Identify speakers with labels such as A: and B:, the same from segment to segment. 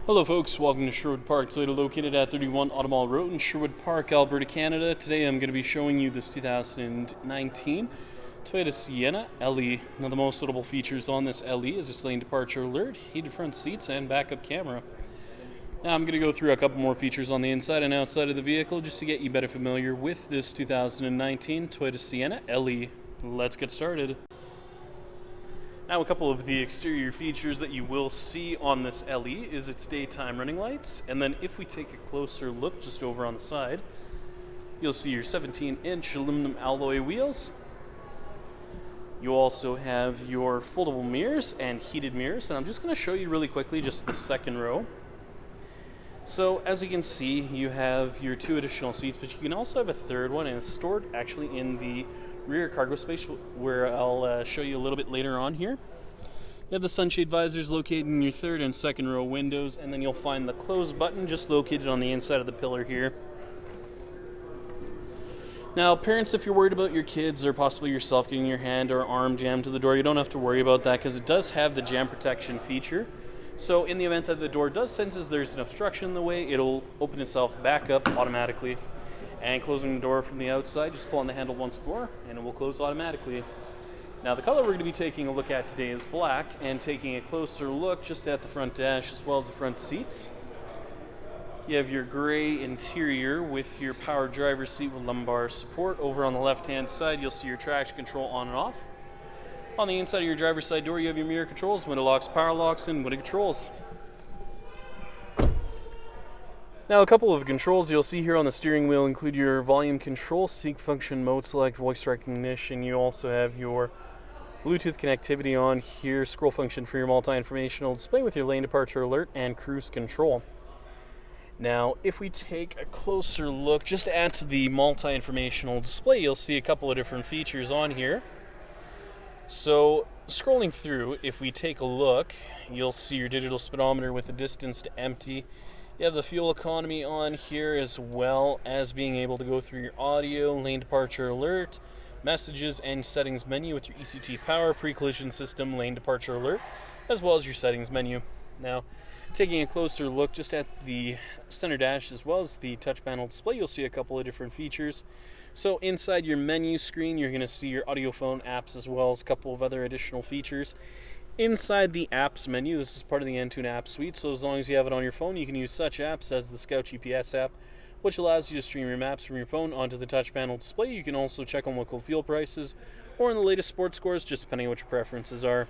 A: Hello folks, welcome to Sherwood Park Toyota, located at 31 Automall Road in Sherwood Park, Alberta, Canada. Today I'm going to be showing you this 2019 Toyota Sienna LE. Now the most notable features on this LE is its lane departure alert, heated front seats, and backup camera. Now I'm going to go through a couple more features on the inside and outside of the vehicle just to get you better familiar with this 2019 Toyota Sienna LE. Let's get started. Now a couple of the exterior features that you will see on this LE is its daytime running lights, and then if we take a closer look just over on the side, you'll see your 17-inch aluminum alloy wheels. You also have your foldable mirrors and heated mirrors, and I'm just going to show you really quickly just the second row. So as you can see, you have your two additional seats, but you can also have a third one, and it's stored actually in the rear cargo space, where I'll show you a little bit later on here. You have the sunshade visors located in your third and second row windows, and then you'll find the close button just located on the inside of the pillar here. Now parents, if you're worried about your kids or possibly yourself getting your hand or arm jammed to the door, you don't have to worry about that because it does have the jam protection feature. So in the event that the door does sense there's an obstruction in the way, it'll open itself back up automatically. And closing the door from the outside, just pull on the handle once more and it will close automatically. Now the color we're going to be taking a look at today is black, and taking a closer look just at the front dash as well as the front seats. You have your gray interior with your power driver's seat with lumbar support. Over on the left hand side you'll see your traction control on and off. On the inside of your driver's side door you have your mirror controls, window locks, power locks, and window controls. Now a couple of controls you'll see here on the steering wheel include your volume control, seek function, mode select, voice recognition. You also have your Bluetooth connectivity on here, scroll function for your multi-informational display with your lane departure alert, and cruise control. Now if we take a closer look just at the multi-informational display, you'll see a couple of different features on here. So scrolling through, if we take a look, you'll see your digital speedometer with the distance to empty. You have the fuel economy on here, as well as being able to go through your audio, lane departure alert, messages, and settings menu with your ECT power, pre-collision system, lane departure alert, as well as your settings menu. Now, taking a closer look just at the center dash as well as the touch panel display, you'll see a couple of different features. So inside your menu screen, you're going to see your audio phone apps as well as a couple of other additional features. Inside the apps menu, this is part of the Entune app suite, so as long as you have it on your phone, you can use such apps as the Scout GPS app, which allows you to stream your maps from your phone onto the touch panel display. You can also check on local fuel prices or on the latest sports scores, just depending on what your preferences are.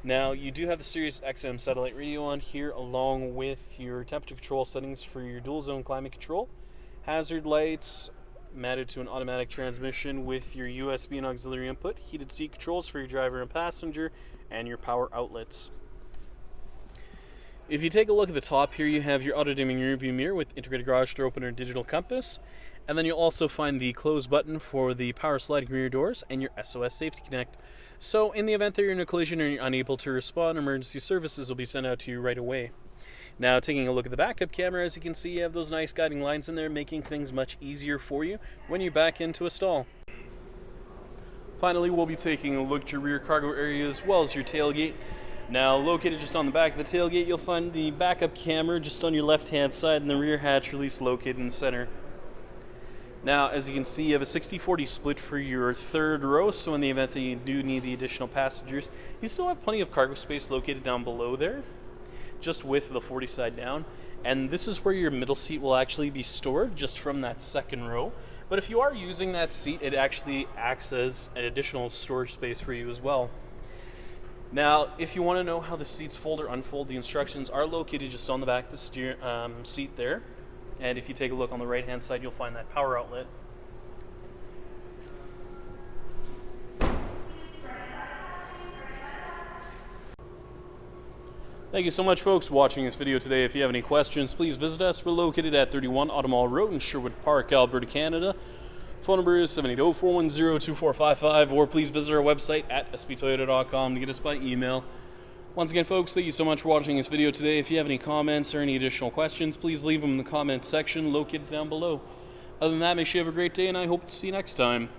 A: Now, you do have the Sirius XM satellite radio on here, along with your temperature control settings for your dual zone climate control, hazard lights, matted to an automatic transmission with your USB and auxiliary input, heated seat controls for your driver and passenger, and your power outlets. If you take a look at the top here, you have your auto-dimming rear view mirror with integrated garage door opener, digital compass, and then you'll also find the close button for the power sliding rear doors and your SOS Safety Connect. So in the event that you're in a collision or you're unable to respond, emergency services will be sent out to you right away. Now taking a look at the backup camera, as you can see, you have those nice guiding lines in there, making things much easier for you when you back into a stall. Finally, we'll be taking a look at your rear cargo area as well as your tailgate. Now, located just on the back of the tailgate, you'll find the backup camera just on your left-hand side and the rear hatch release located in the center. Now, as you can see, you have a 60-40 split for your third row, so in the event that you do need the additional passengers, you still have plenty of cargo space located down below there, just with the 40 side down. And this is where your middle seat will actually be stored, just from that second row. But if you are using that seat, it actually acts as an additional storage space for you as well. Now, if you want to know how the seats fold or unfold, the instructions are located just on the back of the seat there. And if you take a look on the right-hand side, you'll find that power outlet. Thank you so much, folks, for watching this video today. If you have any questions, please visit us. We're located at 31 Automall Road in Sherwood Park, Alberta, Canada. Phone number is 780-410-2455, or please visit our website at sbtoyota.com to get us by email. Once again, folks, thank you so much for watching this video today. If you have any comments or any additional questions, please leave them in the comments section located down below. Other than that, make sure you have a great day, and I hope to see you next time.